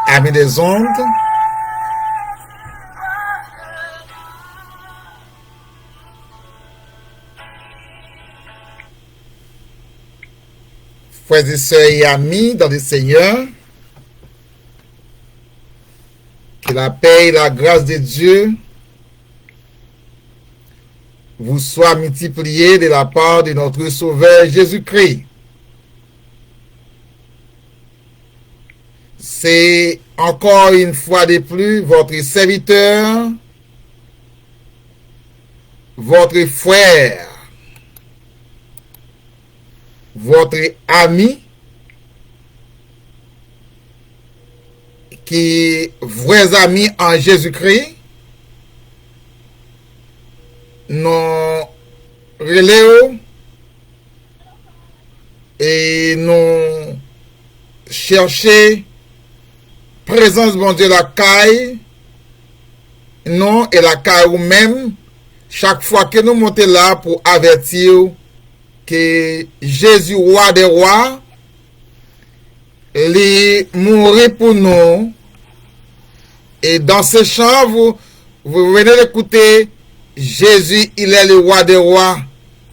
Amis des ondes, frères et sœurs et amis dans le Seigneur, que la paix et la grâce de Dieu vous soient multipliées de la part de notre Sauveur Jésus-Christ. C'est encore une fois de plus votre serviteur, votre frère, votre ami, qui vrais amis en Jésus-Christ, nous reléons et nous chercher présence bon Dieu la caille, non et la caille ou même chaque fois que nous montons là pour avertir que Jésus roi des rois il mourit pour nous. Et dans ce chant vous venez d'écouter Jésus il est le roi des rois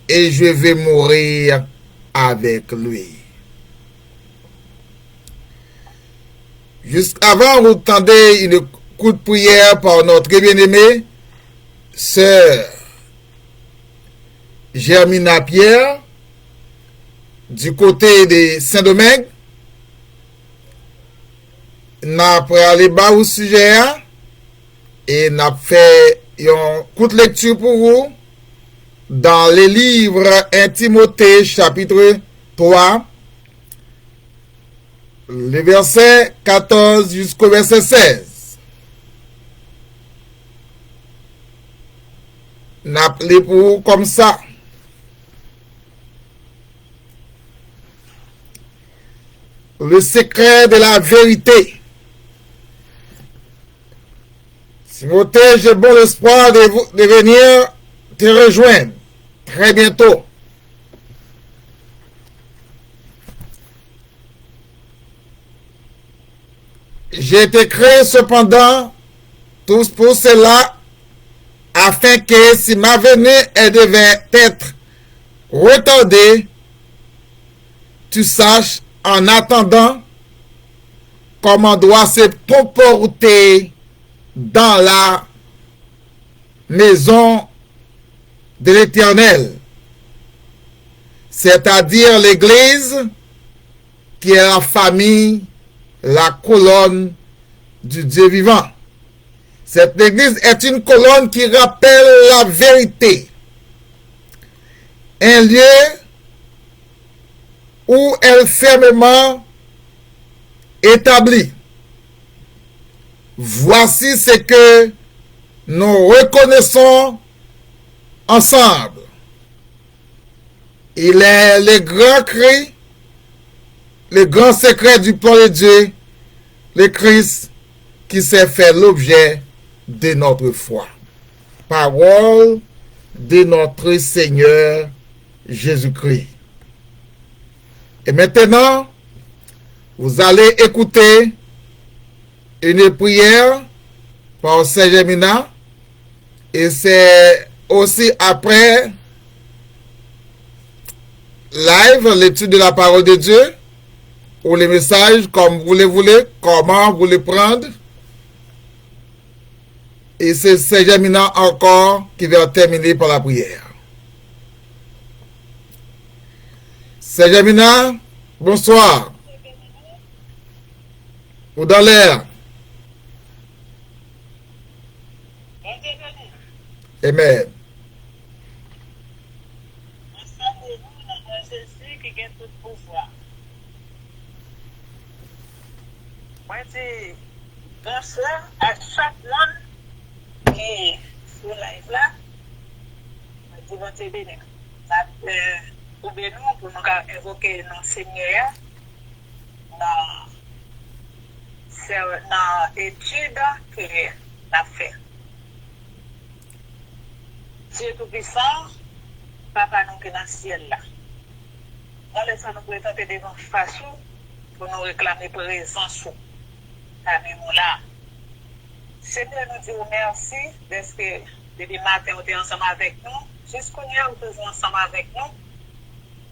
et je vais mourir avec lui. Jusqu'avant, vous tendez une coup de prière par notre bien-aimée, sœur Germina Pierre, du côté de Saint-Domingue. N'a pas allé bas au sujet et n'a fait une courte lecture pour vous dans les livres 1 Timothée chapitre 3. Le verset 14 jusqu'au verset 16. N'appelez pour vous comme ça. Le secret de la vérité. Timothée, j'ai bon espoir de venir te rejoindre très bientôt. J'ai été créé cependant tous pour cela, afin que si ma venue elle devait être retardée, tu saches en attendant comment doit se comporter dans la maison de l'Éternel, c'est-à-dire l'Église qui est la famille, la colonne du Dieu vivant. Cette église est une colonne qui rappelle la vérité. Un lieu où elle fermement établi. Voici ce que nous reconnaissons ensemble. Il est le grand cri, le grand secret du plan de Dieu, le Christ qui s'est fait l'objet de notre foi. Parole de notre Seigneur Jésus-Christ. Et maintenant, vous allez écouter une prière par Saint Germina, et c'est aussi après live, l'étude de la parole de Dieu, ou les messages comme vous les voulez, comment vous les prendre. Et c'est Saint Germina encore qui va terminer par la prière. Saint Germina, bonsoir. Ou dans l'air. Amen. Moi, c'est bonsoir à chaque monde qui est sur live là. Je vais te bénir. Pour nous, pour nous invoquer nos seigneurs dans l'étude que nous avons fait. Dieu Tout-Puissant, Papa nous qui est dans le ciel là. On laisse nous présenter devant face pour nous réclamer présence. Amen là. Seigneur, nous disons merci parce que depuis matin, vous êtes ensemble avec nous. Jusqu'au hier, vous êtes ensemble avec nous.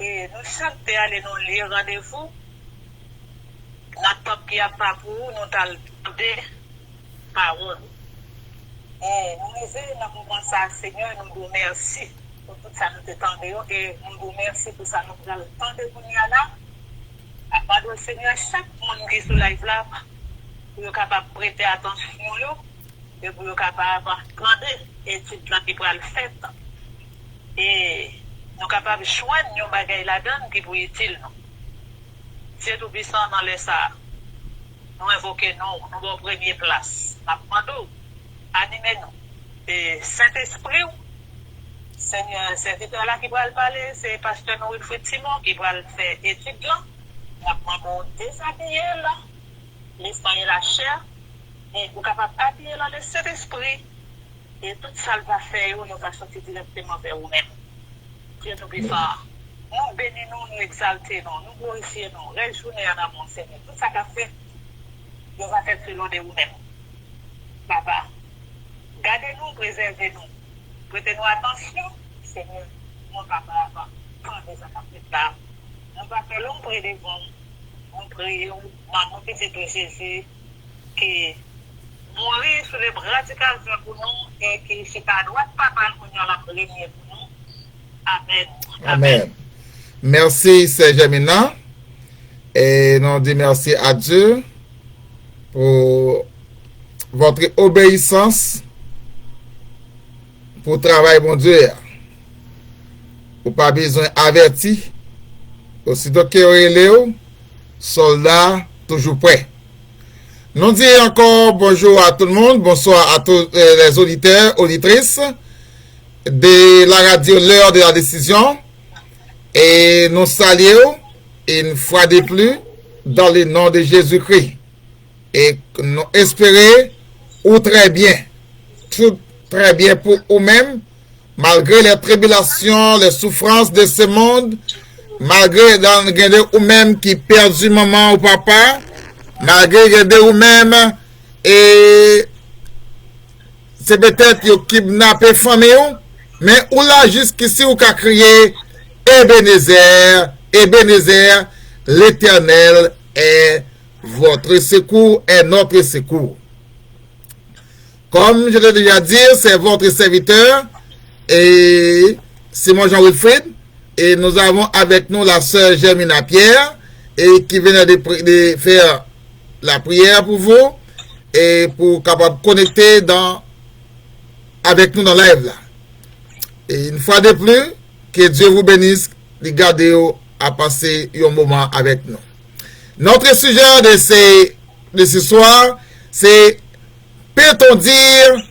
Et nous chantons, allez nous lire rendez-vous. Notre temps qui a pas pour nous, nous allons des paroles. Et nous disons, nous commençons à Seigneur, nous vous remercions pour tout ça nous t'étendons. Et nous vous remercions pour ça nous allons tendre pour nous là. À part Seigneur, chaque monde qui est sur live là, pour être capable de prêter attention, et pour être capable de prendre l'étude qui pourra le faire. Et nous sommes capables de joindre nos bagages là-dedans qui pour utile. Dieu Tout-Puissant dans les ça, nous invoquons nous en première place. Nous demandons, animez-nous. Et Saint-Esprit, Seigneur, serviteur là qui va le parler, c'est Pasteur Wilfrid Simon qui va le faire étude là. Nous demandons déshabiller là. L'esprit et la chair, et vous êtes capable d'habiller dans le Saint-Esprit, et tout ça va faire, nous va sortir directement vers vous-même. Dieu Tout-Puissant, nous bénissons, nous exaltons, nous glorifions, nous réjouissons en amour, Seigneur. Tout ça qu'a fait, nous va faire selon de vous-même. Papa, gardez-nous, préservez-nous, prêtez-nous attention, Seigneur, mon papa, quand ça qu'a fait là, nous va faire l'ombre devant. Nous prions, maman petit Jésus, qui mourit sur les bras du Calvaire pour nous et qui est à droite, papa, pour nous la première pour nous. Amen. Amen. Merci, Saint Germina. Et nous disons merci à Dieu pour votre obéissance pour le travail, mon Dieu. Vous pas besoin averti. Aussitôt que vous soldats toujours prêts. Nous disons encore bonjour à tout le monde, bonsoir à tous les auditeurs, auditrices de la radio L'heure de la décision. Et nous saluons une fois de plus dans le nom de Jésus-Christ. Et nous espérons ou très bien, tout très bien pour vous-même, malgré les tribulations, les souffrances de ce monde, malgré vous-même qui perdent du maman ou papa, malgré vous-même, et c'est peut-être que vous kidnappez famille, mais ou là jusqu'ici vous avez crié Ebenezer, Ebenezer, l'Éternel est votre secours, est notre secours. Comme je l'ai déjà dit, c'est votre serviteur et Simon Jean Wilfrid. Et nous avons avec nous la sœur Germina Pierre et qui venait de faire la prière pour vous et pour capable connecter avec nous dans le live là. Et une fois de plus, que Dieu vous bénisse, de garder à passer un moment avec nous. Notre sujet de ce soir, c'est peut-on dire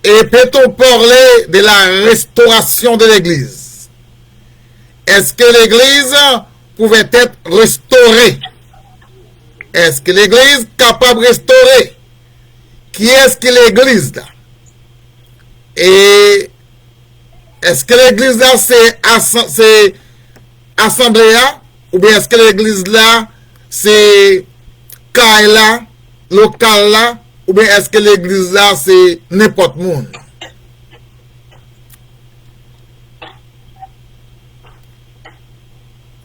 et peut-on parler de la restauration de l'Église? Est-ce que l'Église pouvait être restaurée? Est-ce que l'Église est capable de restaurer? Qui est-ce que l'Église là? Et est-ce que l'Église là c'est assemblée là? Ou bien est-ce que l'Église là c'est caille là, local là? Ou bien est-ce que l'Église là c'est n'importe monde?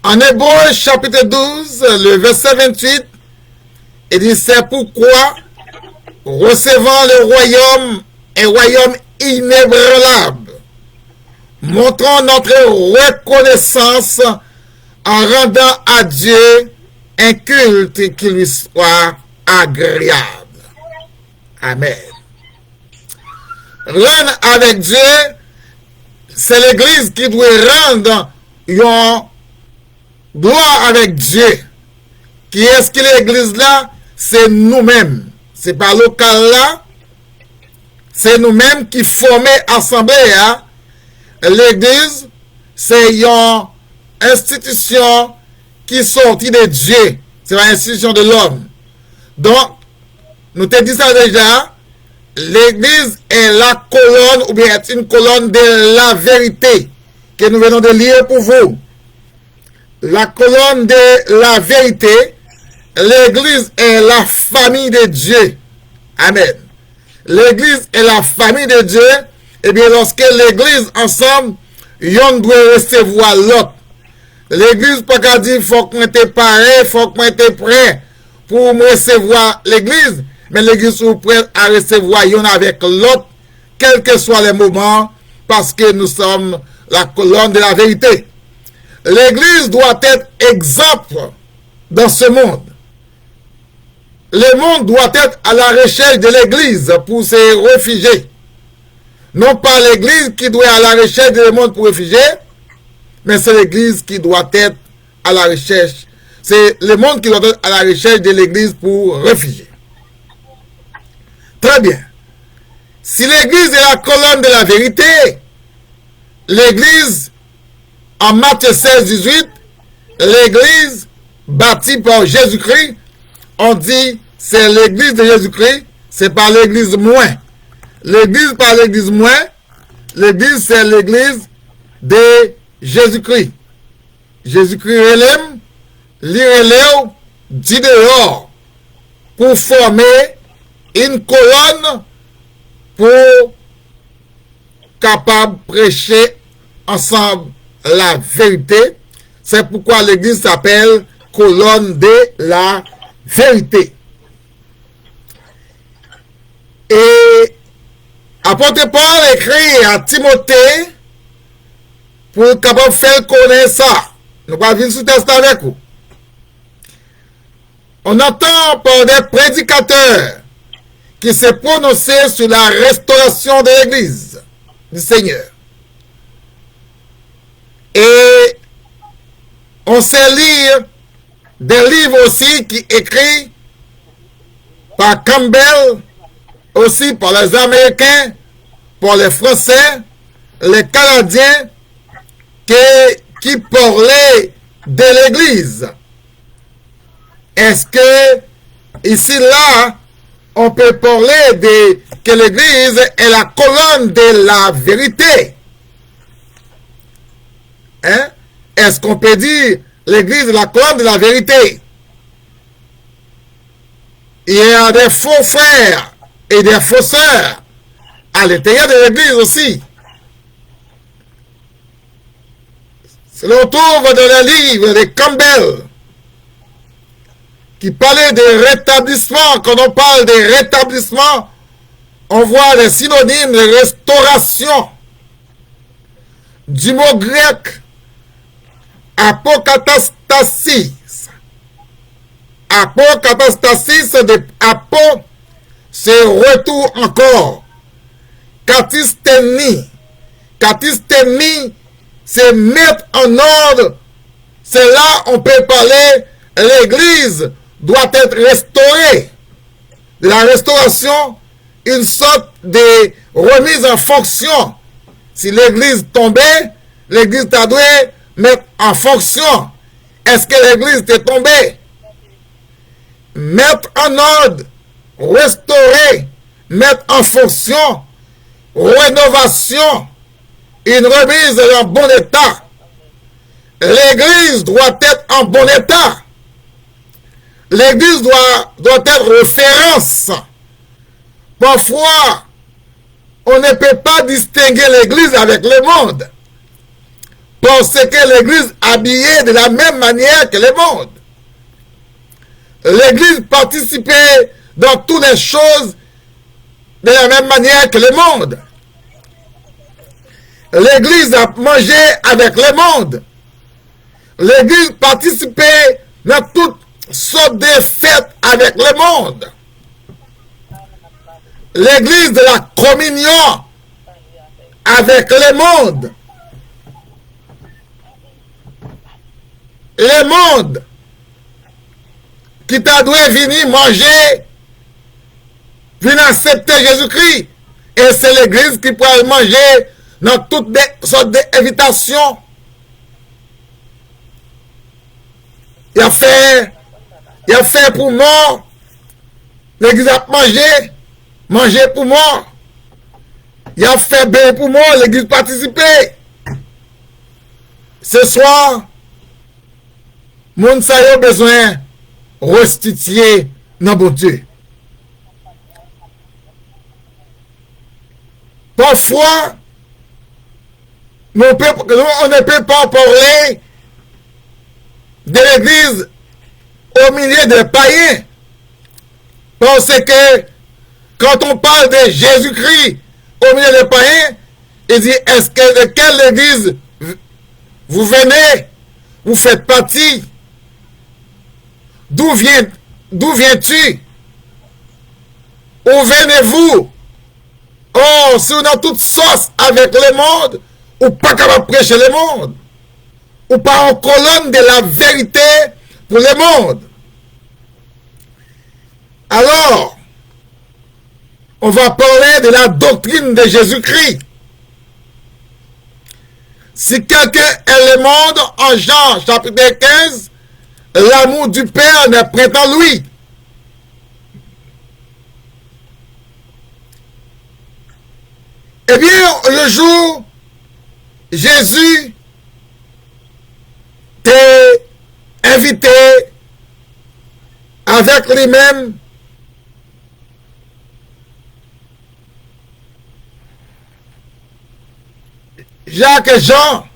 En Hébreux chapitre 12, le verset 28, il dit c'est pourquoi recevant le royaume, un royaume inébranlable, montrons notre reconnaissance en rendant à Dieu un culte qui lui soit agréable. Amen. Rendre avec Dieu, c'est l'Église qui doit rendre une gloire avec Dieu. Qui est-ce que l'Église là? C'est nous-mêmes. C'est pas local là. C'est nous-mêmes qui formons assemblée. Hein? L'Église, c'est une institution qui sortit de Dieu. C'est l'institution de l'homme. Donc, nous te dit ça déjà. L'Église est la colonne, ou bien est une colonne de la vérité que nous venons de lire pour vous. La colonne de la vérité, l'Église est la famille de Dieu. Amen. L'Église est la famille de Dieu. Et bien, lorsque l'Église ensemble, yon doit recevoir l'autre. L'Église pas qu'à dire faut qu'on était pareil, faut qu'on était prêt pour me recevoir l'Église. Mais l'Église est prête à recevoir yon avec l'autre, quel que soit les moments, parce que nous sommes la colonne de la vérité. L'Église doit être exemple dans ce monde. Le monde doit être à la recherche de l'Église pour se réfugier. Non pas l'Église qui doit être à la recherche du monde pour réfugier, mais c'est l'Église qui doit être à la recherche. C'est le monde qui doit être à la recherche de l'Église pour réfugier. Très bien. Si l'Église est la colonne de la vérité, l'Église, en Matthieu 16, 18, l'Église bâtie par Jésus-Christ, on dit c'est l'Église de Jésus-Christ, c'est pas l'Église moins. L'Église par l'Église moins, l'Église c'est l'Église de Jésus-Christ. Jésus-Christ relève, lui relève, dit dehors, pour former une colonne pour capable de prêcher ensemble la vérité. C'est pourquoi l'Église s'appelle colonne de la vérité. Et apôtre Paul écrit à Timothée pour capable faire connaître ça. Nous allons venir sous test avec vous. On entend par des prédicateurs qui se prononcent sur la restauration de l'Église du Seigneur. Et on sait lire des livres aussi qui écrits par Campbell, aussi par les Américains, par les Français, les Canadiens, qui parlaient de l'Église. Est-ce que ici, là, on peut parler que l'Église est la colonne de la vérité? Hein? Est-ce qu'on peut dire l'Église est la colonne de la vérité? Il y a des faux frères et des faux sœurs à l'intérieur de l'Église aussi. C'est le retrouve dans le livre de Campbell qui parlait de rétablissement. Quand on parle de rétablissement, on voit les synonymes de restauration du mot grec apokatastasis. Apokatastasis de apo, c'est retour encore. Katisteni. Katisteni, c'est mettre en ordre. C'est là on peut parler l'église doit être restaurée. De la restauration, une sorte de remise en fonction. Si l'église tombait, l'église t'a dû mettre en fonction. Est-ce que l'église t'est tombée? Mettre en ordre, restaurer, mettre en fonction, rénovation, une remise en bon état. L'église doit être en bon état. L'église doit être référence. Parfois, on ne peut pas distinguer l'église avec le monde. Parce que l'église est habillée de la même manière que le monde. L'église participait dans toutes les choses de la même manière que le monde. L'église a mangé avec le monde. L'église participait dans toutes sortes de fêtes avec le monde. L'église de la communion avec le monde. Le monde qui t'a dû venir manger, venir accepter Jésus-Christ. Et c'est l'église qui pourra manger dans toutes les sortes d'invitations. Il a fait pour moi. L'église a mangé pour moi. Il a fait bien pour moi, l'église participé. Ce soir, mon sa a besoin restituer dans bon Dieu. Parfois, on ne peut pas parler de l'église au milieu des païens. Parce que quand on parle de Jésus-Christ au milieu des païens, il dit, est-ce que de quelle église vous venez, vous faites partie? D'où viens-tu? Où venez-vous? Oh, si on a toute sauce avec le monde, ou pas capable de prêcher le monde, ou pas en colonne de la vérité pour le monde. Alors, on va parler de la doctrine de Jésus-Christ. Si quelqu'un est le monde, en Jean chapitre 15, l'amour du Père n'est prêt en lui. Eh bien, le jour, Jésus t'est invité avec lui-même Jacques et Jean.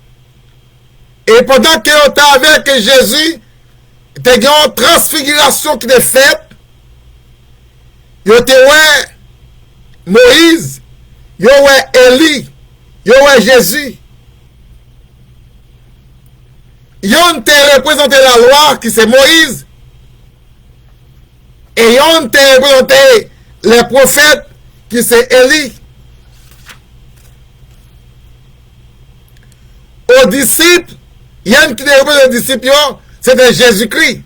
Et pendant que était avec Jésus, il y a une transfiguration qui est faite. Il y a Moïse, il y a Élie, il y a Jésus. Il y a représenté la loi qui c'est Moïse. Et il y a représenté les prophètes qui c'est Élie. Aux disciples, il y a un qui représente les disciples, c'était Jésus-Christ.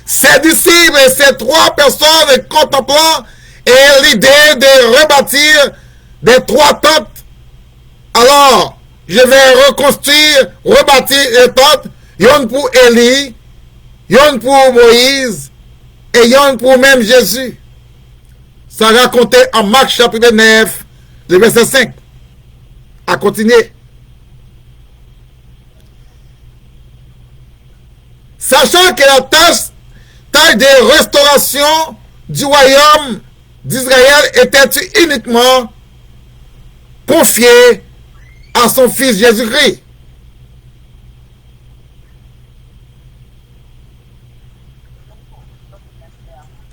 Ces disciples et ces trois personnes contemplant et l'idée de rebâtir des trois tentes. Alors, je vais reconstruire, rebâtir les tentes, y'en pour Élie, y'en pour Moïse, et y'en pour même Jésus. Ça raconté en Marc chapitre 9, le verset 5. À continuer. Sachant que la tâche de restauration du royaume d'Israël était uniquement confiée à son fils Jésus-Christ.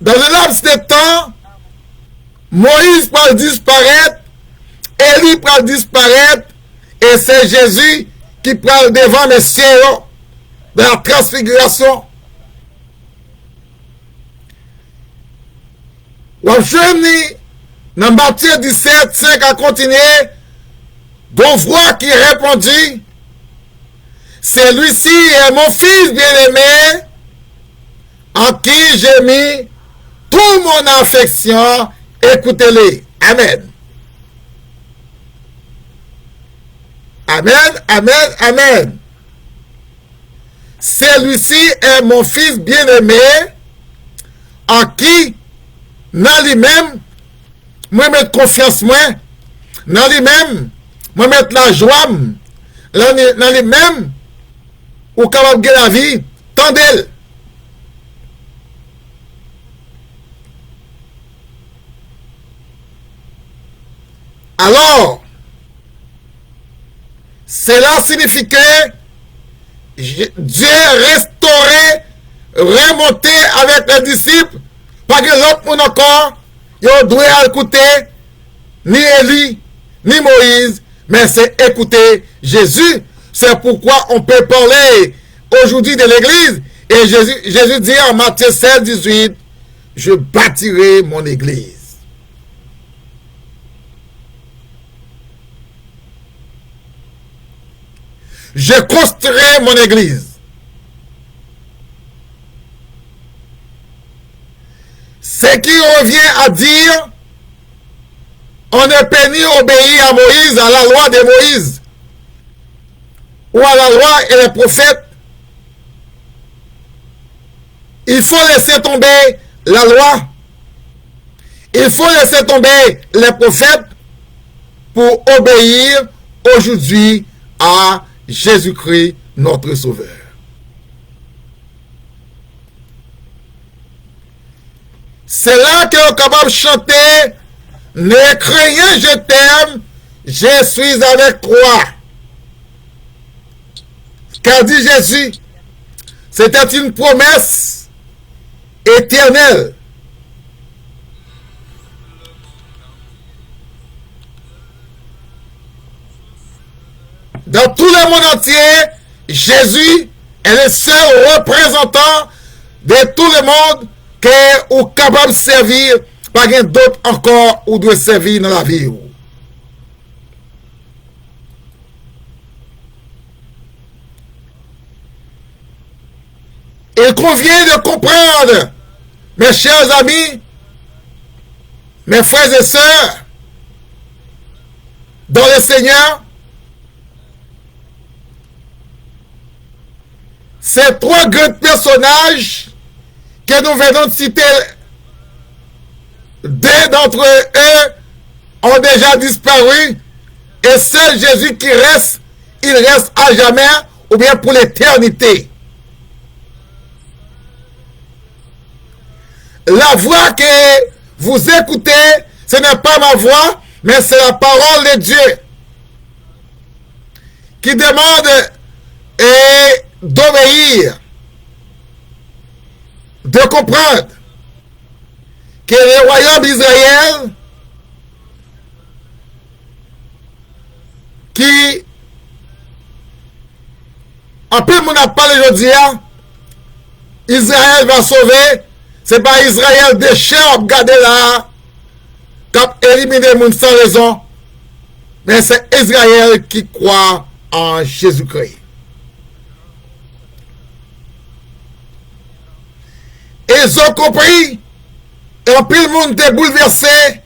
Dans le laps de temps, Moïse va disparaître, Élie va disparaître, et c'est Jésus qui prend devant les cieux de la transfiguration. Dans Matthieu 17, 5 à continuer, bon voix qui répondit, celui-ci est mon fils bien-aimé, en qui j'ai mis toute mon affection, écoutez-les. Amen. Amen, amen, amen. Celui-ci est mon fils bien-aimé, en qui, dans lui-même, moi mettre confiance, moi, dans lui-même, moi mettre la joie, dans lui-même, ou capable de la vie, tendez-le. Alors, cela signifie que Dieu restauré, remonté avec les disciples, pas que l'autre monde encore, ils doivent écouter ni Élie, ni Moïse, mais c'est écouter Jésus. C'est pourquoi on peut parler aujourd'hui de l'Église. Et Jésus dit en Matthieu 16, 18, je bâtirai mon Église. Je construirai mon Église. Ce qui revient à dire, on ne peut ni obéir à Moïse, à la loi de Moïse, ou à la loi et les prophètes. Il faut laisser tomber la loi. Il faut laisser tomber les prophètes pour obéir aujourd'hui à Jésus-Christ, notre Sauveur. C'est là que nous sommes capables de chanter « Ne craignez, je t'aime, je suis avec toi ». Qu'a dit Jésus? C'était une promesse éternelle. Dans tout le monde entier, Jésus est le seul représentant de tout le monde qui est capable de servir, pas d'autres encore ou de servir dans la vie. Il convient de comprendre, mes chers amis, mes frères et sœurs, dans le Seigneur, ces trois grands personnages que nous venons de citer, deux d'entre eux ont déjà disparu, et seul Jésus qui reste, il reste à jamais, ou bien pour l'éternité. La voix que vous écoutez, ce n'est pas ma voix, mais c'est la parole de Dieu qui demande d'obéir, de comprendre que le royaume d'Israël, qui en peu mon a parlé aujourd'hui, Israël va sauver. C'est pas Israël des chers regardez là, qui a éliminé les gens sans raison, mais c'est Israël qui croit en Jésus-Christ. Et ils ont compris, et en plus le monde est bouleversé.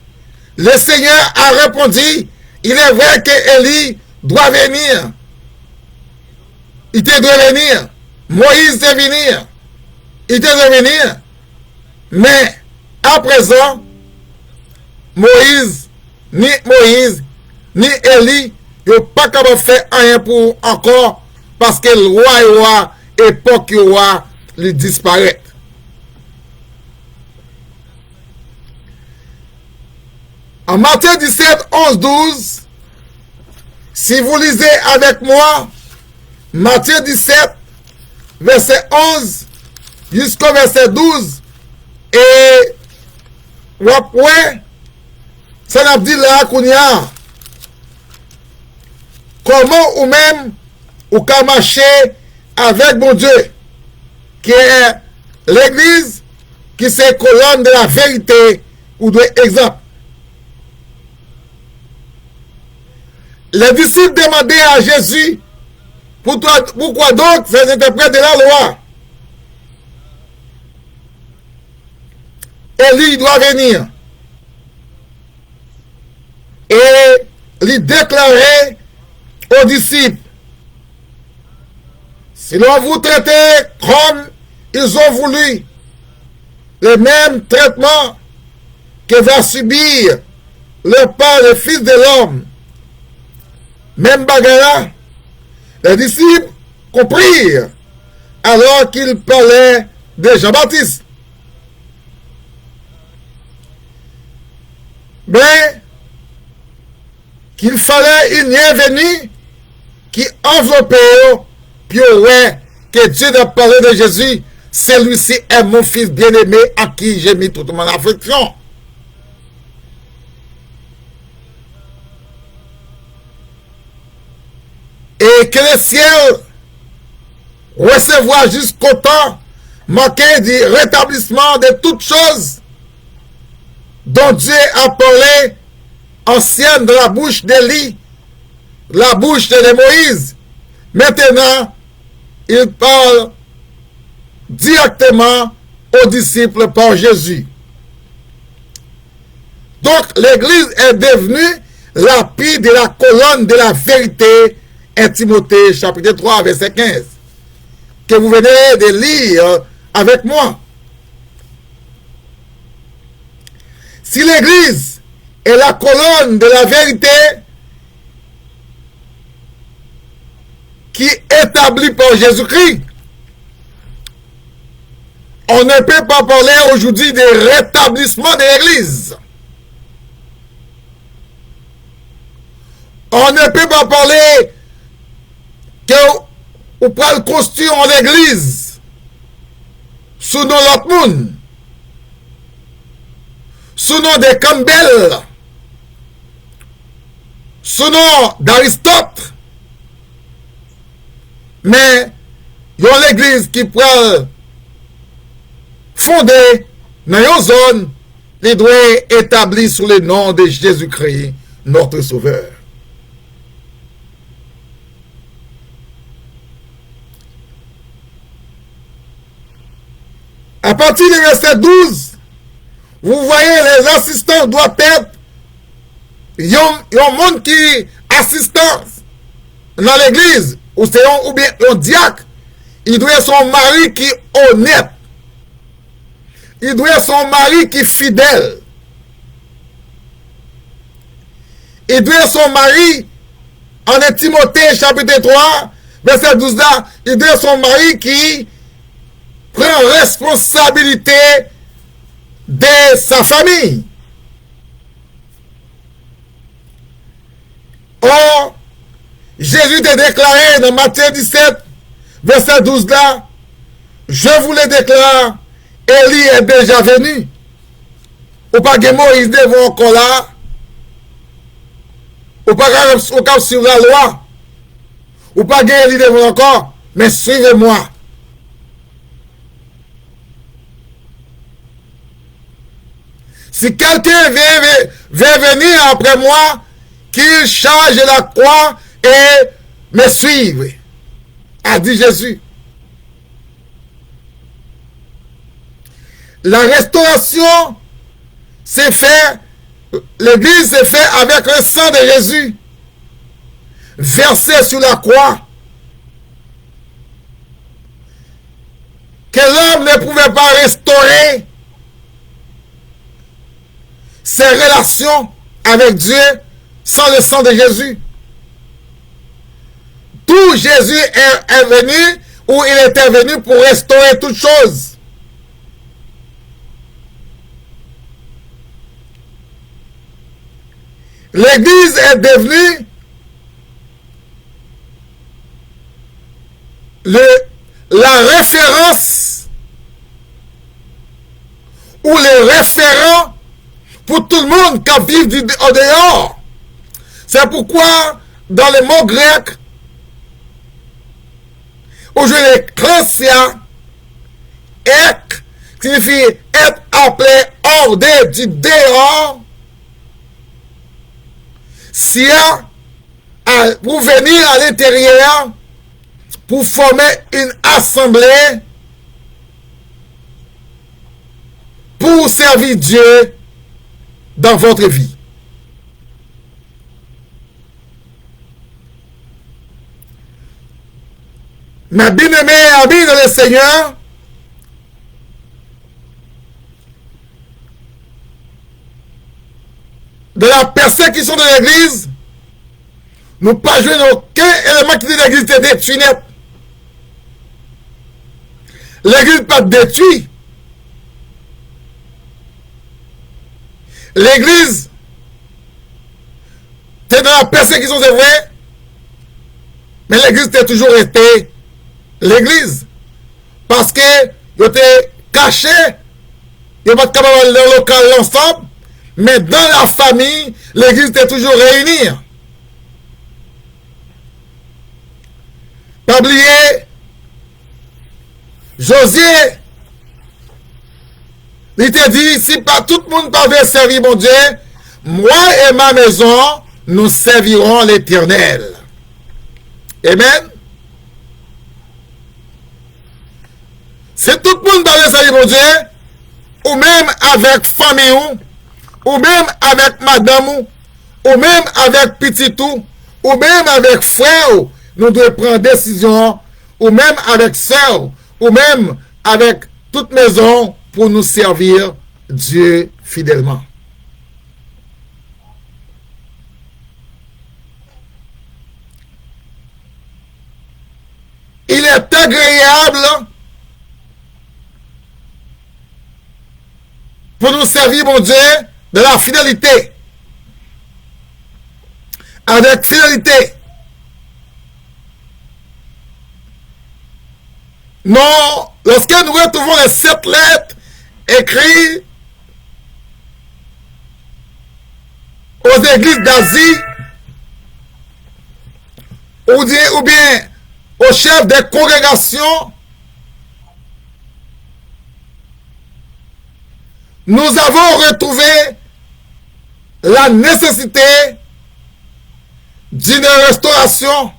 Le Seigneur a répondu, il est vrai que Élie doit venir. Il doit venir. Moïse doit venir. Il doit venir. Mais, à présent, Moïse, ni Élie, ils n'ont pas capable de faire rien pour encore, parce que le roi, époque roi, lui disparaît. En Matthieu 17, 11, 12, si vous lisez avec moi, Matthieu 17, verset 11, jusqu'au verset 12, et après, ça n'a dit là qu'on y a. Comment ou même ou qu'à marcher avec mon Dieu, qui est l'église, qui c'est colonne de la vérité ou de exemple. Les disciples demandaient à Jésus Pourquoi donc ces interprètes de la loi? Élie doit venir et lui déclarer aux disciples, si l'on vous traitez comme ils ont voulu, le même traitement que va subir le Père, le Fils de l'homme, même bagarre, les disciples comprirent alors qu'il parlait de Jean-Baptiste. Mais qu'il fallait une venue qui enveloppait, puis ouais, que Dieu a parlé de Jésus, celui-ci est mon fils bien-aimé à qui j'ai mis toute mon affection. Et que le ciel recevoir jusqu'au temps marqué du rétablissement de toutes choses dont Dieu a parlé ancienne de la bouche d'Élie, la bouche de Moïse. Maintenant, il parle directement aux disciples par Jésus. Donc, l'Église est devenue l'appui de la colonne de la vérité, 1 Timothée chapitre 3, verset 15, que vous venez de lire avec moi. Si l'Église est la colonne de la vérité qui est établie par Jésus-Christ, on ne peut pas parler aujourd'hui de rétablissement de l'Église. On ne peut pas parler que vous pouvez construire en Église sous nom l'autre monde, sous nom de Campbell, sous nom d'Aristote, mais il y a l'Église qui peut fonder dans une zone, les doit établir sous le nom de Jésus-Christ, notre Sauveur. À partir du verset 12, vous voyez les assistants doivent être, il y a un monde qui assiste dans l'église, ou bien un diacre, il doit être son mari qui est honnête, il doit être son mari qui est fidèle, il doit être son mari, en Timothée chapitre 3, verset 12 là, il doit être son mari qui prend responsabilité de sa famille. Or, Jésus t'a déclaré dans Matthieu 17, verset 12 là, je vous le déclare, Élie est déjà venu. Ou pas que Moïse devant encore là, ou pas que sur la loi, ou pas que Élie devant encore, mais suivez-moi. Si quelqu'un veut venir après moi, qu'il charge la croix et me suive, a dit Jésus. La restauration s'est fait, l'Église s'est fait avec le sang de Jésus, versé sur la croix, que l'homme ne pouvait pas restaurer ses relations avec Dieu sans le sang de Jésus. D'où Jésus est venu, où il était venu pour restaurer toutes choses. L'Église est devenue la référence ou le référent pour tout le monde qui vit au dehors. C'est pourquoi, dans le mot grec, aujourd'hui, ecclesia, ek, signifie être appelé hors du dehors, sia, pour venir à l'intérieur, pour former une assemblée pour servir Dieu dans votre vie. Mais bien-aimés, amis dans le Seigneur, de la persécution de l'Église, nous pas joué aucun élément qui dit l'Église était détruite net. L'Église pas détruite. L'Église était dans la persécution, c'est vrai, mais l'Église était toujours restée l'Église. Parce que ils étaient cachés, ils n'étaient pas capables de local ensemble, mais dans la famille, l'Église était toujours réunie. Pas oublier, Josué, il te dit, si pas tout le monde pouvait servir mon Dieu, moi et ma maison, nous servirons l'Éternel. Amen. Si tout le monde pouvait servir mon Dieu, ou même avec famille, ou même avec madame, ou même avec petit ou même avec frère, nous devons prendre décision, ou même avec sœur, ou même avec toute maison pour nous servir Dieu fidèlement. Il est agréable pour nous servir, mon Dieu, de la fidélité. Avec fidélité. Non, lorsque nous retrouvons les 7 lettres écrites aux églises d'Asie, ou bien aux chefs des congrégations, nous avons retrouvé la nécessité d'une restauration.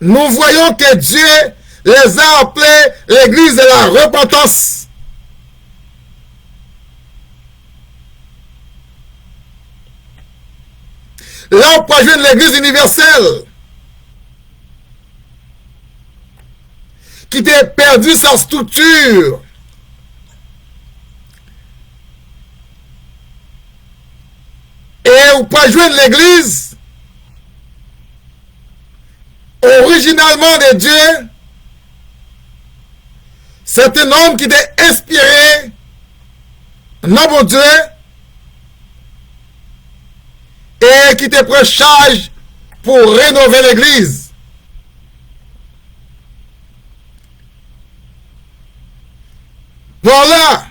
Nous voyons que Dieu les a appelés l'église de la repentance. Là, on peut jouer l'église universelle qui a perdu sa structure. Et on peut jouer l'église originalement de Dieu. C'est un homme qui était inspiré, non mon Dieu, et qui te prend charge pour rénover l'église. Voilà,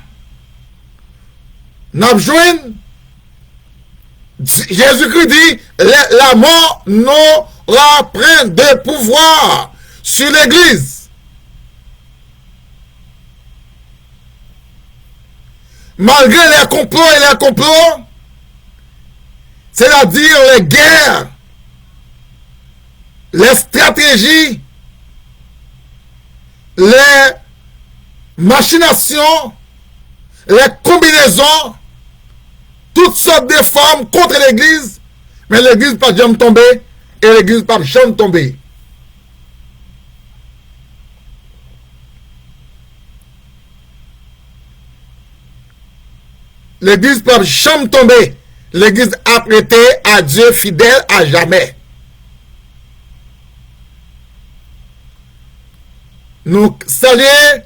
nous avons Jésus-Christ dit, la mort n'aura point de pouvoir sur l'église. Malgré les complots et les complots, c'est-à-dire les guerres, les stratégies, les machinations, les combinaisons, toutes sortes de formes contre l'église, mais l'église pas jamais tombée et l'église pas jamais tombée. L'église pas jamais tombée. L'église a prêté à Dieu fidèle à jamais. Nous saluons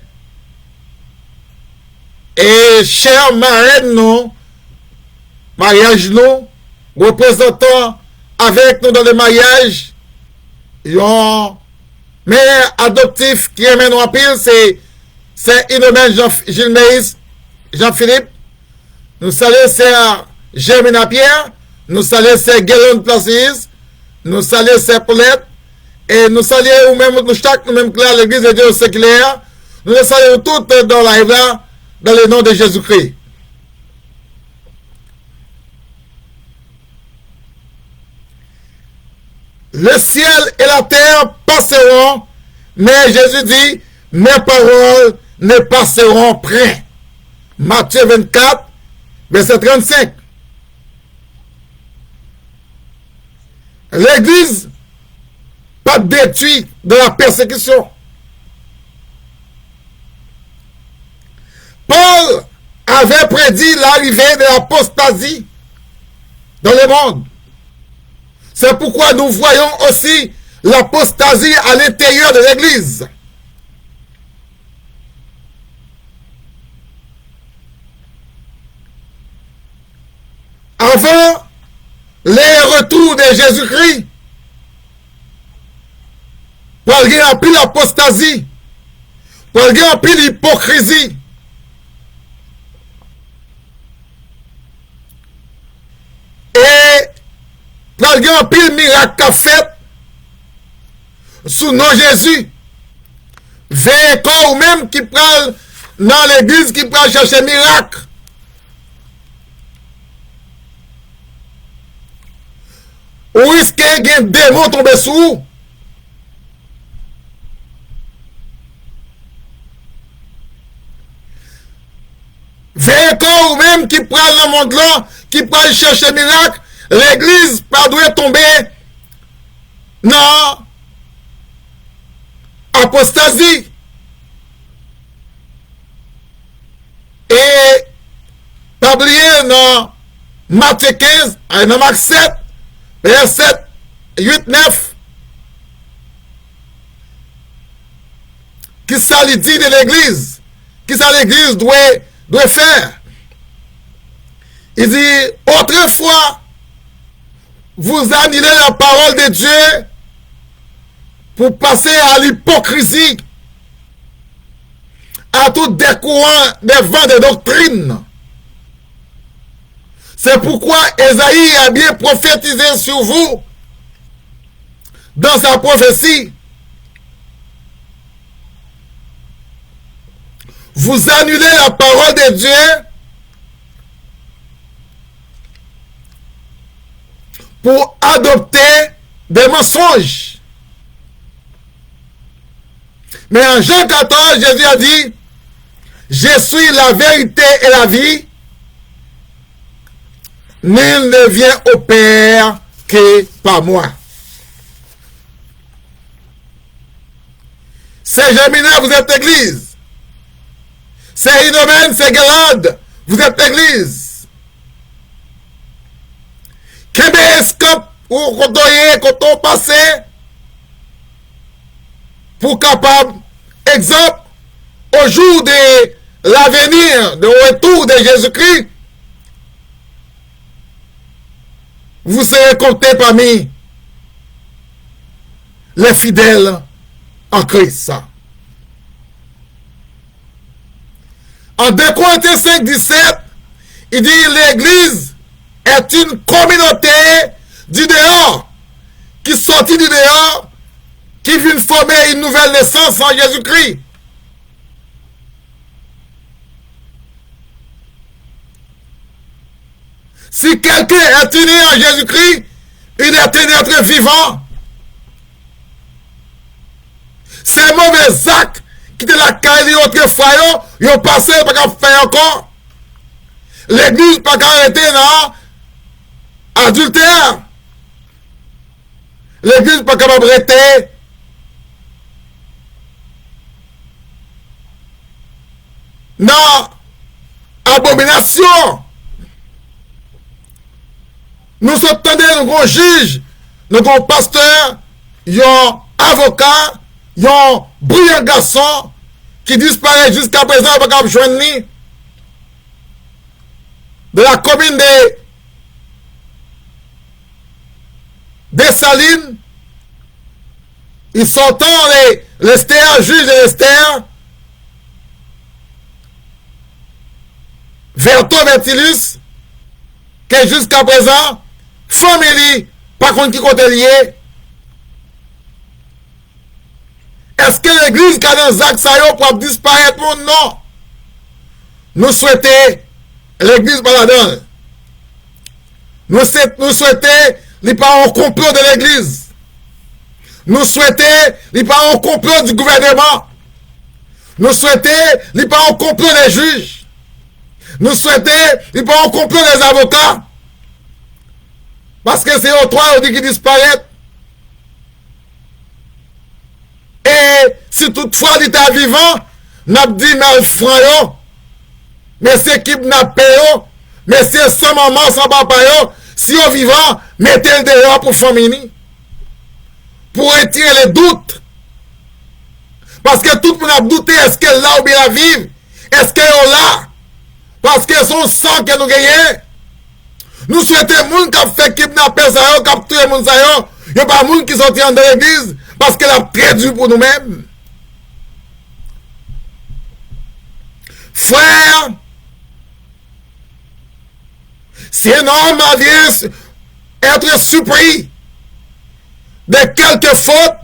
et chers marraines, nous, mariage nous, représentants avec nous dans le mariage, yon mère adoptif qui aime nous en pile, c'est Inomène Gilles Meis, Jean-Philippe. Nous saluons sœur Germina Pierre, nous saluons sœur Guélon Placis, nous saluons sœur Paulette, et nous saluons même nous chaque nous même clair l'église de Dieu séculaire. Nous les saluons toutes dans la là, dans le nom de Jésus-Christ. Le ciel et la terre passeront, mais Jésus dit, mes paroles ne passeront point. Matthieu 24, verset 35. L'église pas détruite de la persécution. Paul avait prédit l'arrivée de l'apostasie dans le monde. C'est pourquoi nous voyons aussi l'apostasie à l'intérieur de l'église. Avant les retours de Jésus-Christ, pour aller remplir l'apostasie, pour aller remplir l'hypocrisie, et pour aller remplir le miracle qu'a fait sous nom Jésus, vainqueur ou même qui prend dans l'église, qui prend chercher miracle. Ou est-ce qu'il y a un démon tombé sous vous? Vainqueur ou même qui prend le monde là, qui prend chercher miracle, l'église pas doit tomber dans apostasie. Et pas oublier dans Matthieu 15, dans Marc 7, verset 8, 9. Qui ça lui dit de l'église? Qui ça l'église doit faire? Il dit, autrefois, vous annulez la parole de Dieu pour passer à l'hypocrisie, à tout décourant des vents de doctrine. C'est pourquoi Ésaïe a bien prophétisé sur vous dans sa prophétie. Vous annulez la parole de Dieu pour adopter des mensonges. Mais en Jean 14, Jésus a dit, je suis la vérité et la vie. Nul ne vient au Père que par moi. Saint-Germinaire, vous êtes église. Saint-Inomène, Saint-Galade, vous êtes église. Québécois, ou Cotoyer, Coton passé, pour capable, exemple, au jour de l'avenir, de retour de Jésus-Christ, vous serez comptés parmi les fidèles en Christ. En 2 Corinthiens 5, 17, il dit l'église est une communauté du dehors, qui sortit du dehors, qui vient former une nouvelle naissance en Jésus-Christ. Si quelqu'un est uni en Jésus-Christ, il est un être vivant. Ces mauvais actes qui étaient la caille autrefois, ils ont passé, ils n'ont pas faire encore. L'église n'a pas arrêté dans adultère. L'église n'a pas capable d'arrêter dans abomination. Nous sommes nous gros juges, nous gros pasteurs, yon avocats, yon brillant garçon qui disparaît jusqu'à présent pas capable joindre de la commune des Salines. Ils sont l'Esther, juge de l'Esther, Verto Vertilus, que jusqu'à présent, famille, par contre qui côté lié. Est-ce que l'église qui a dans Zach Sayo pour disparaître? Non. Nous souhaitons l'église par là-dedans. Nous souhaitons les pas au complot de l'église. nous souhaitons, il n'y a pas un complot du gouvernement. Nous souhaitons, il n'y a pas un complot des juges. Nous souhaitons, il n'y a pas un complot des avocats. Parce que c'est eux trois qui disparaissent. Et si toutefois il était vivant, n'a dit mais frère, mais c'est kidnappé, mais c'est sans maman, sans papa, si on vivant, mettez le dehors pour famille. Pour retirer les doutes. Parce que tout le monde a douté, est-ce qu'elle là ou bien la vive? Est-ce qu'elle est là? Parce que son sang que nous gagnons. Nous souhaitons les gens qui ont fait kidnapper ça, qui ont tué les gens, il n'y a pas de gens qui sont sortis de l'église parce qu'elle a très dur pour nous-mêmes. Frère, si un homme vient être surpris de quelques fautes,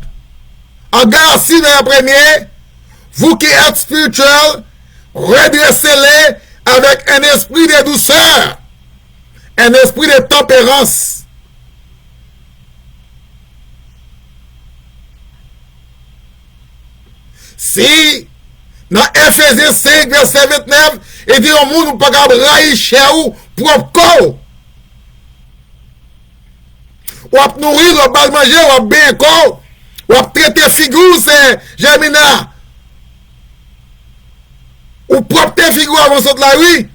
en garantie de la première, vous qui êtes spirituel, redressez-les avec un esprit de douceur, un esprit de tempérance. Si, dans Ephésiens 5, verset 29, il dit au monde, nous ne pouvons pas railler chez vous, propre corps. Ou à nourrir, ou à manger, ou à bien corps. Ou à traiter figure, c'est Germina. Ou propre figure avant de la rue.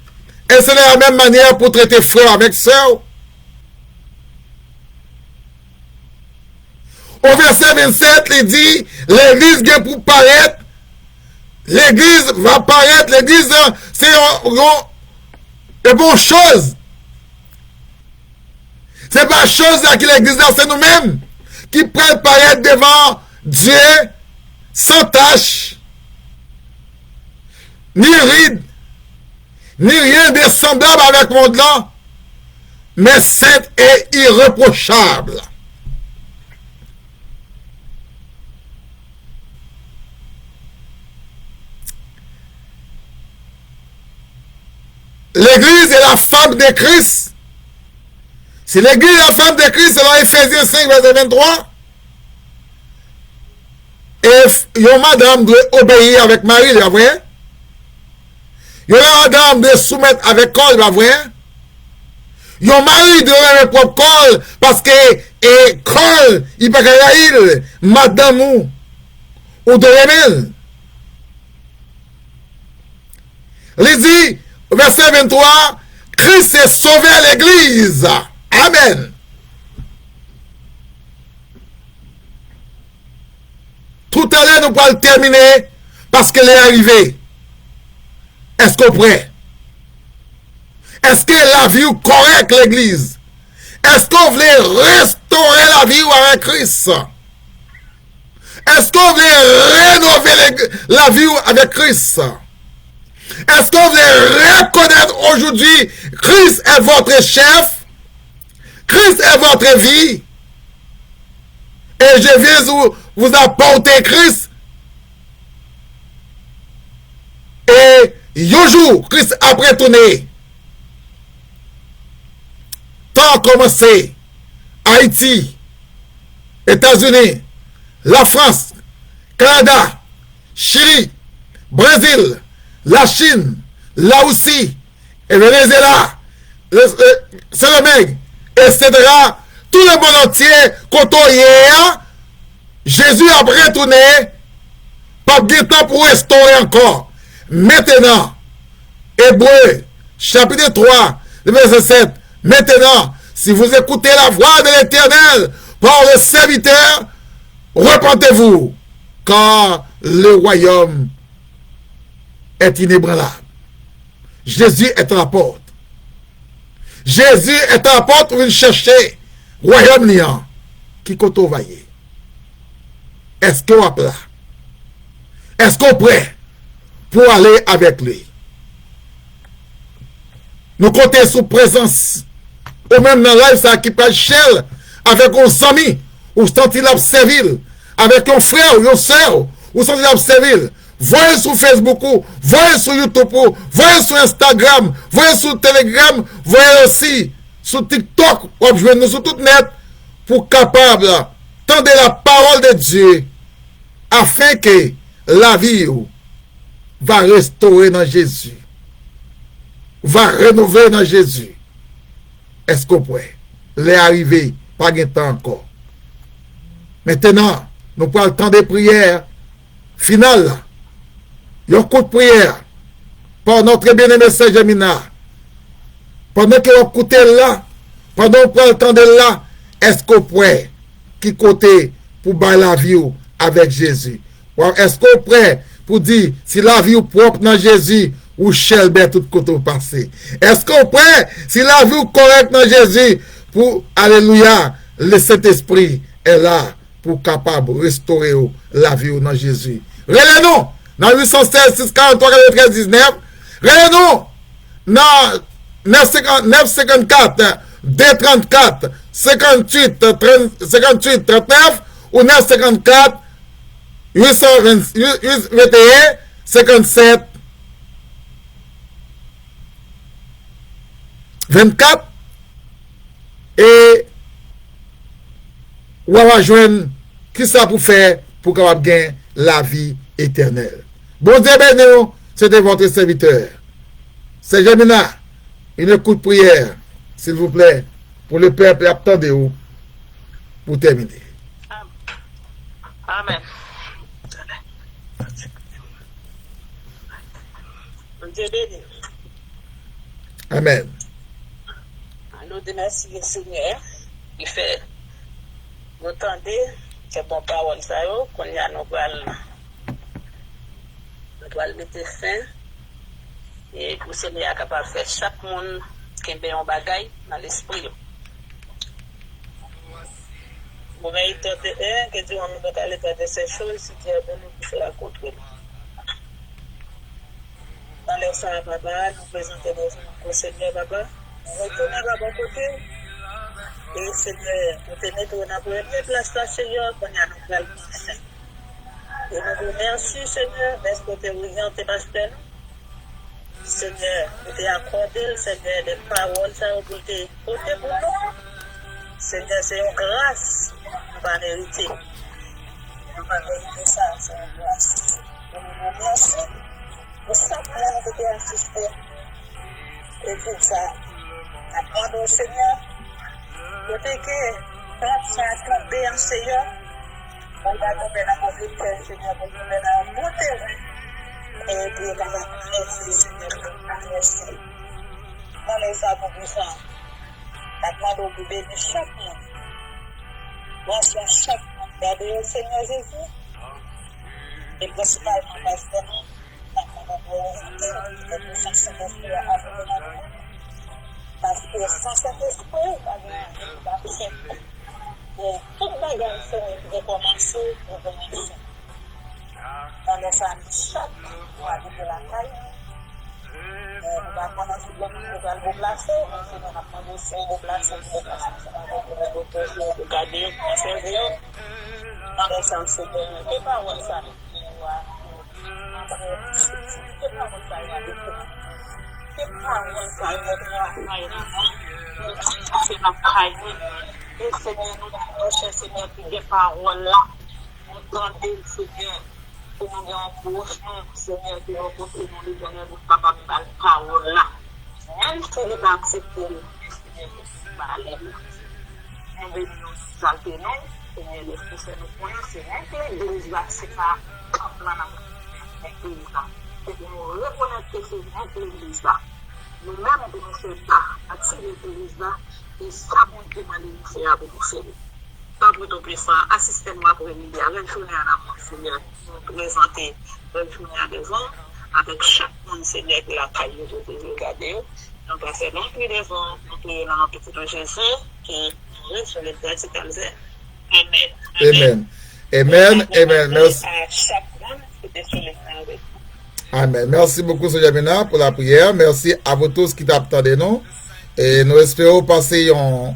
Et c'est de la même manière pour traiter frère avec sœur. Au verset 27, il dit, l'église vient pour paraître. L'église va paraître. L'église, c'est une bonne chose. C'est pas chose là qui l'église, c'est nous-mêmes qui prennent paraître devant Dieu sans tâche, ni ride, ni rien de semblable avec mon monde-là, mais sainte et irréprochable. L'église est la femme de Christ. Si l'église est la femme de Christ, c'est dans Ephésiens 5, verset 23. Et yon madame doit obéir avec Marie, c'est vrai. Yon madame doit soumettre avec Cole, c'est vrai. Yon mari doit avoir propre Cole, parce que Cole, il peut pas madame ou de remel. Il dit, verset 23, Christ est sauvé l'église. Amen. Tout à l'heure, nous pourrons le terminer parce qu'elle est arrivée. Est-ce qu'on est prêt? Est-ce qu'elle a vu correct l'église? Est-ce qu'on voulait restaurer la vie avec Christ? Est-ce qu'on voulait rénover la vie avec Christ? Est-ce qu'on voulait reconnaître aujourd'hui Christ est votre chef? Christ est votre vie. Et je viens vous apporter Christ. Et un jour, Christ après tourné. Tant commencé. Haïti, États-Unis, la France, Canada, Chili, Brésil, la Chine, la Russie, et Venezuela, Saint-Domingue, etc. Tout le monde entier, quand on y est, Jésus a retourné, pas de temps pour restaurer encore. Maintenant, Hébreu, chapitre 3, verset 7. Maintenant, si vous écoutez la voix de l'Éternel par le serviteur, repentez-vous, car le royaume est inébranlable. Jésus est à la porte. Jésus est à la porte pour chercher royaume liant qui compte vailler. Est-ce qu'on est là? Est-ce qu'on est prêt pour aller avec lui? Nous comptons sous présence. Ou même dans live, ça qui passe cher avec un ami, ou sentir l'observer, avec un frère ou une soeur, ou sentir l'observer. Voyez sur Facebook, voyez sur YouTube, voyez sur Instagram, voyez sur Telegram, voyez aussi sur TikTok, ou nous sur tout net, pour capable tendez la parole de Dieu afin que la vie va restaurer dans Jésus, va renouveler dans Jésus. Est-ce qu'on peut les arriver, pas de temps encore. Maintenant, nous prenons le temps de prière finale. Il y a un coup de prière par notre bien-aimé Sœur Jemina. Pendant que vous écoutez là, pendant que vous prenez le temps de là, est-ce qu'on peut qui côté pour bailler la vie avec Jésus? Est-ce qu'on prêt pour dire si la vie est propre dans Jésus ou chelbe tout côté passé? Est-ce qu'on prêt si la vie est correcte dans Jésus pour, alléluia, le Saint-Esprit est là pour capable restaurer la vie dans Jésus? Relais-nous dans 816 643 93 19. Relais-nous dans 954 234 58 39 ou 954 821 57 24 et ou va joindre qui ça pour faire pour capable gagner la vie éternelle. Bon Dieu béni, c'était votre serviteur. C'est Jemina. Une écoute prière, s'il vous plaît, pour le peuple, attendez-vous pour terminer. Amen. Dieu béni. Amen. Nous remercions le Seigneur qui fait vous tendez ces bonnes paroles ça qu'on y a nous doit mettre fin et que le Seigneur est capable de faire chaque monde qui a un bagage dans l'esprit. Vous méritez que Dieu nous donne l'état de ces choses si Dieu est venu pour faire la contrôle. Dans les soins, papa, nous présentons au Seigneur, papa. Nous retournons à bon côté. Et Seigneur, nous te mettons dans la première place, Seigneur, qu'on a nous faire le. Et nous vous remercions, Seigneur, parce que tu es orienté, pasteur. Seigneur, tu t'es accordé, Seigneur, des paroles, ça, pour te porter pour nous. Seigneur, c'est une grâce, nous va mériter. Nous va mériter ça, c'est une grâce. Nous vous remercions pour chaque monde qui t'a assisté. Et tout ça, apprendre au Seigneur, pour que quand ça a tombé en Seigneur, on va tomber dans la vérité, Seigneur, pour tomber dans la beauté. Et puis, on va merci, Seigneur, merci. Dans les arbres puissants, la demande au bébé de chaque monde. Merci à chaque monde. Regardez au Seigneur Jésus. Et principalement, parce que nous, la demande au bébé, nous sommes Saint-Esprit à venir. Parce que sans Saint-Esprit, on va venir. Et toute bagarre, Seigneur, qui a commencé, on va commencer. Dans les familles, chaque mois, avec la taille, nous allons prendre un petit peu de vous placer, nous allons prendre aussi vous placer, nous allons regarder, servir, dans les sens de et pas où ça, c'est pas où ça, c'est pas caille, et Seigneur, nous Seigneur, qui des paroles là, nous tendez, Seigneur. Pour nous dire prochain, Seigneur, que nous continuons de donner nos papas de la parole là. Même si nous pas accepté, Seigneur, nous venons nous salter, non, Seigneur, l'esprit, c'est nous connaissons, c'est l'église là, c'est pas comme là, l'église là. Et nous reconnaissons que c'est l'église là. Nous-mêmes, nous ne faisons pas attirer l'église là, et ça, nous demandons de faire pour nous faire. Pas pour nous puissant, assistez-moi pour une idée, avec journée à la mort, Seigneur. Nous présenter une journée à devant, avec chaque monde, Seigneur, qui l'a caillé de regarder. Nous passons non plus devant, nous prions dans notre petit Jésus, qui nous reste sur les verticales. Amen. Amen. Amen. Merci. À chaque monde qui est sur les avec. Amen. Merci beaucoup, Sœur Jemina, pour la prière. Merci à vous tous qui t'attendez nous. Et nous espérons passer une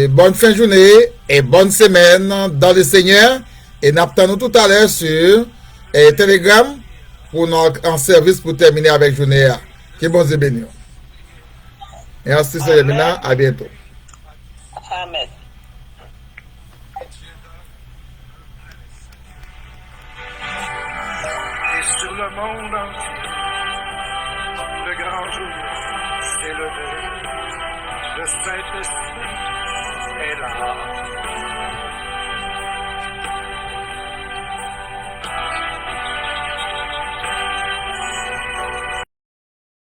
bonne fin de journée et bonne semaine dans le Seigneur. Et nous attendons tout à l'heure sur Telegram pour en service pour terminer avec journée. Que bon Dieu bénisse. Merci, Sœur Jemina. À bientôt. Amen. le monde entier. Le grand jour s'est levé, le Saint-Esprit est là.